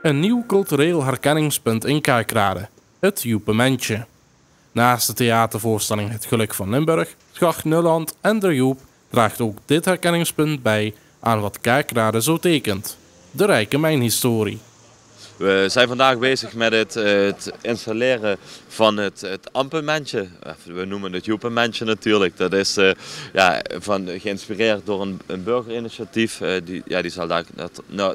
Een nieuw cultureel herkenningspunt in Kerkrade, het Joepementje. Naast de theatervoorstelling Het Geluk van Limburg, Schacht Nulland en De Joep draagt ook dit herkenningspunt bij aan wat Kerkrade zo tekent: de rijke mijnhistorie. We zijn vandaag bezig met het installeren van het Ampenmentje. We noemen het Joepementje natuurlijk. Dat is geïnspireerd door een burgerinitiatief. Die zal daar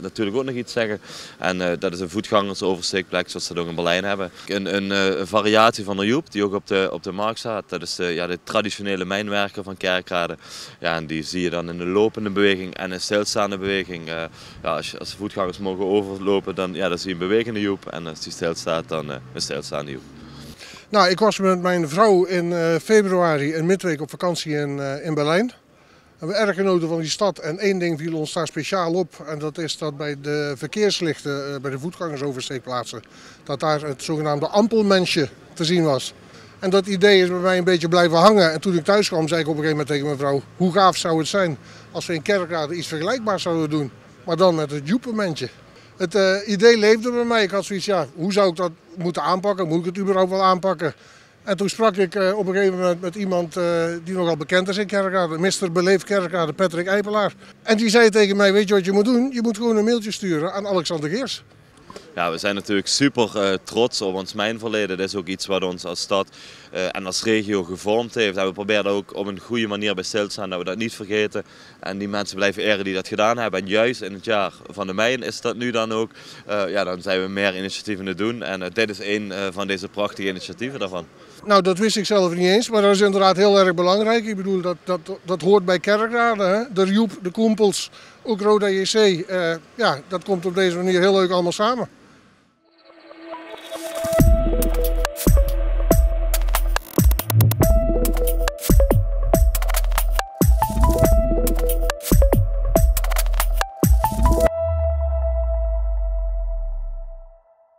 natuurlijk ook nog iets zeggen. En dat is een voetgangersoversteekplek zoals ze dat ook in Berlijn hebben. Een variatie van de Joep die ook op de markt staat. Dat is de traditionele mijnwerker van Kerkrade. Ja, en die zie je dan in de lopende beweging en in stilstaande beweging. Als de voetgangers mogen overlopen, dan zie je een bewegende Joep, en als die stilstaat, dan een stilstaande Joep. Nou, ik was met mijn vrouw in februari een midweek op vakantie in Berlijn. We hebben erg genoten van die stad en één ding viel ons daar speciaal op. En dat is dat bij de verkeerslichten, bij de voetgangersoversteekplaatsen, dat daar het zogenaamde Ampelmensje te zien was. En dat idee is bij mij een beetje blijven hangen. En toen ik thuis kwam, zei ik op een gegeven moment tegen mijn vrouw: hoe gaaf zou het zijn als we in Kerkrade iets vergelijkbaars zouden doen, maar dan met het Joepementje. Het idee leefde bij mij. Ik had zoiets, hoe zou ik dat moeten aanpakken? Moet ik het überhaupt wel aanpakken? En toen sprak ik op een gegeven moment met iemand die nogal bekend is in Kerkrade. Mr. Beleefd Kerkrade, Patrick Eipelaar. En die zei tegen mij: weet je wat je moet doen? Je moet gewoon een mailtje sturen aan Alexander Geers. Ja, we zijn natuurlijk super trots op ons mijnverleden. Dat is ook iets wat ons als stad en als regio gevormd heeft. En we proberen ook op een goede manier bij stil te staan, dat we dat niet vergeten. En die mensen blijven eren die dat gedaan hebben. En juist in het jaar van de mijn is dat nu dan ook. Dan zijn we meer initiatieven te doen. En dit is een van deze prachtige initiatieven daarvan. Nou, dat wist ik zelf niet eens, maar dat is inderdaad heel erg belangrijk. Ik bedoel, dat hoort bij Kerkrade, hè? De Joep, de Koempels, ook Roda JC. Dat komt op deze manier heel leuk allemaal samen.